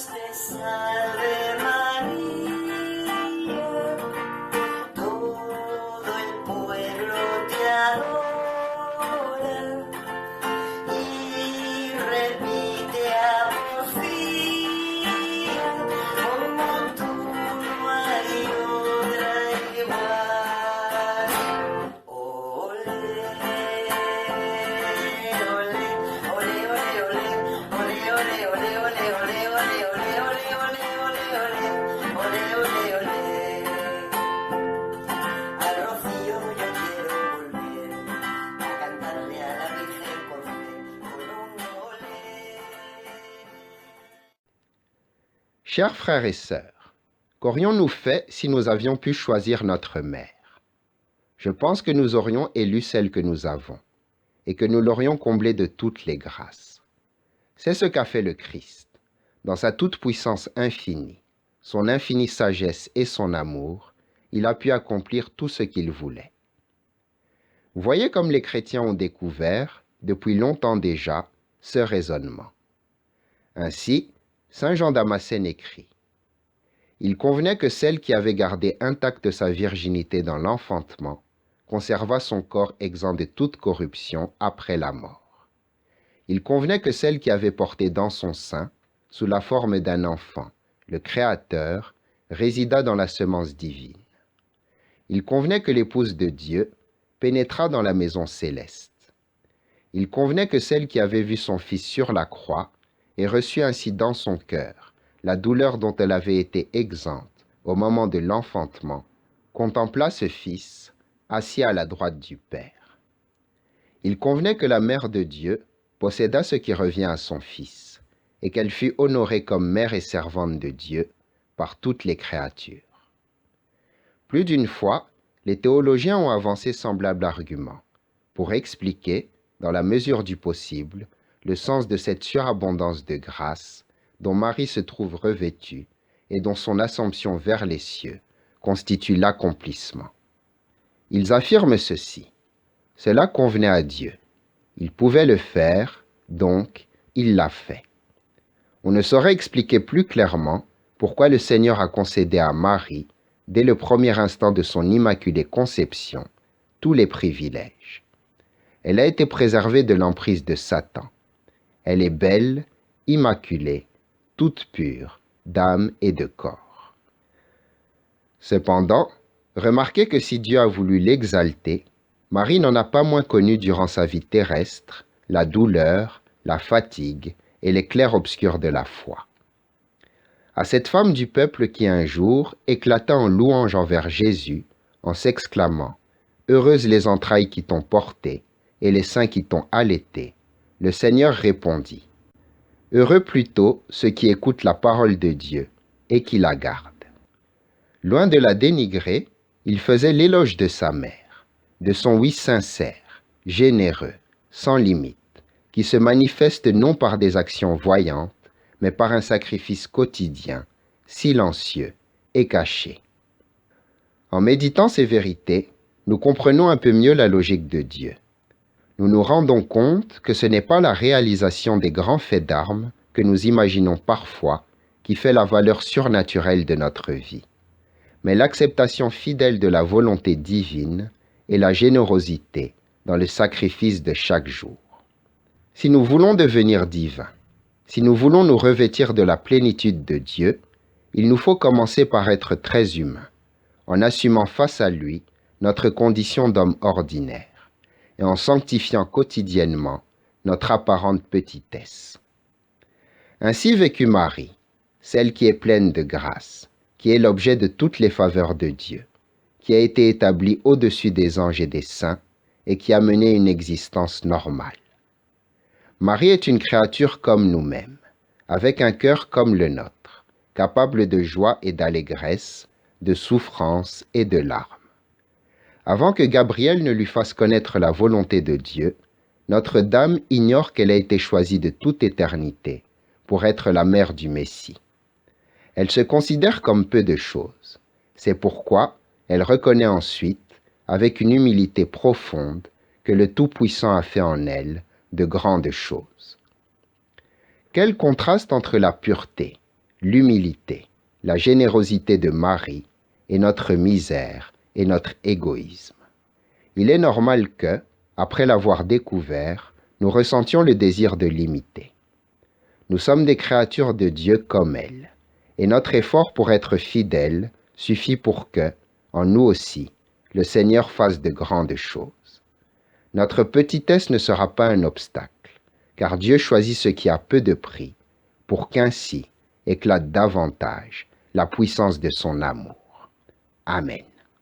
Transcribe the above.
te salve María, todo el pueblo te adora y repite a porfía, como tú no hay otra igual. Olé, olé, olé, olé, olé, olé, olé, olé, olé, olé, olé, olé, olé, olé, olé, olé. Al rocío yo quiero volver a cantarle a la Virgen con fe, con un olé. Chers frères et sœurs, qu'aurions-nous fait si nous avions pu choisir notre mère? Je pense que nous aurions élu celle que nous avons et que nous l'aurions comblée de toutes les grâces. C'est ce qu'a fait le Christ. Dans sa toute-puissance infinie, son infinie sagesse et son amour, il a pu accomplir tout ce qu'il voulait. Voyez comme les chrétiens ont découvert, depuis longtemps déjà, ce raisonnement. Ainsi, Saint Jean Damascène écrit « Il convenait que celle qui avait gardé intacte sa virginité dans l'enfantement conservât son corps exempt de toute corruption après la mort. Il convenait que celle qui avait porté dans son sein, sous la forme d'un enfant, le Créateur, résidât dans la semence divine. Il convenait que l'épouse de Dieu pénétrât dans la maison céleste. Il convenait que celle qui avait vu son Fils sur la croix et reçut ainsi dans son cœur la douleur dont elle avait été exempte au moment de l'enfantement, contemplât ce Fils assis à la droite du Père. Il convenait que la Mère de Dieu possédât ce qui revient à son Fils, et qu'elle fût honorée comme mère et servante de Dieu par toutes les créatures. Plus d'une fois, les théologiens ont avancé semblable argument pour expliquer, dans la mesure du possible, le sens de cette surabondance de grâce dont Marie se trouve revêtue et dont son assomption vers les cieux constitue l'accomplissement. Ils affirment ceci: cela convenait à Dieu. Il pouvait le faire, donc il l'a fait. On ne saurait expliquer plus clairement pourquoi le Seigneur a concédé à Marie, dès le premier instant de son immaculée conception, tous les privilèges. Elle a été préservée de l'emprise de Satan. Elle est belle, immaculée, toute pure, d'âme et de corps. Cependant, remarquez que si Dieu a voulu l'exalter, Marie n'en a pas moins connu durant sa vie terrestre la douleur, la fatigue et les clairs-obscurs de la foi. À cette femme du peuple qui un jour éclata en louange envers Jésus, en s'exclamant « Heureuses les entrailles qui t'ont porté et les seins qui t'ont allaité », le Seigneur répondit « Heureux plutôt ceux qui écoutent la parole de Dieu et qui la gardent. » Loin de la dénigrer, il faisait l'éloge de sa mère, de son oui sincère, généreux, sans limite, qui se manifeste non par des actions voyantes, mais par un sacrifice quotidien, silencieux et caché. En méditant ces vérités, nous comprenons un peu mieux la logique de Dieu. Nous nous rendons compte que ce n'est pas la réalisation des grands faits d'armes que nous imaginons parfois qui fait la valeur surnaturelle de notre vie, mais l'acceptation fidèle de la volonté divine et la générosité dans le sacrifice de chaque jour. Si nous voulons devenir divins, si nous voulons nous revêtir de la plénitude de Dieu, il nous faut commencer par être très humains, en assumant face à lui notre condition d'homme ordinaire et en sanctifiant quotidiennement notre apparente petitesse. Ainsi vécut Marie, celle qui est pleine de grâce, qui est l'objet de toutes les faveurs de Dieu, qui a été établie au-dessus des anges et des saints et qui a mené une existence normale. Marie est une créature comme nous-mêmes, avec un cœur comme le nôtre, capable de joie et d'allégresse, de souffrance et de larmes. Avant que Gabriel ne lui fasse connaître la volonté de Dieu, Notre-Dame ignore qu'elle a été choisie de toute éternité pour être la mère du Messie. Elle se considère comme peu de choses. C'est pourquoi elle reconnaît ensuite, avec une humilité profonde, que le Tout-Puissant a fait en elle de grandes choses. Quel contraste entre la pureté, l'humilité, la générosité de Marie et notre misère et notre égoïsme. Il est normal que, après l'avoir découvert, nous ressentions le désir de l'imiter. Nous sommes des créatures de Dieu comme elle, et notre effort pour être fidèles suffit pour que, en nous aussi, le Seigneur fasse de grandes choses. Notre petitesse ne sera pas un obstacle, car Dieu choisit ce qui a peu de prix, pour qu'ainsi éclate davantage la puissance de son amour. Amen.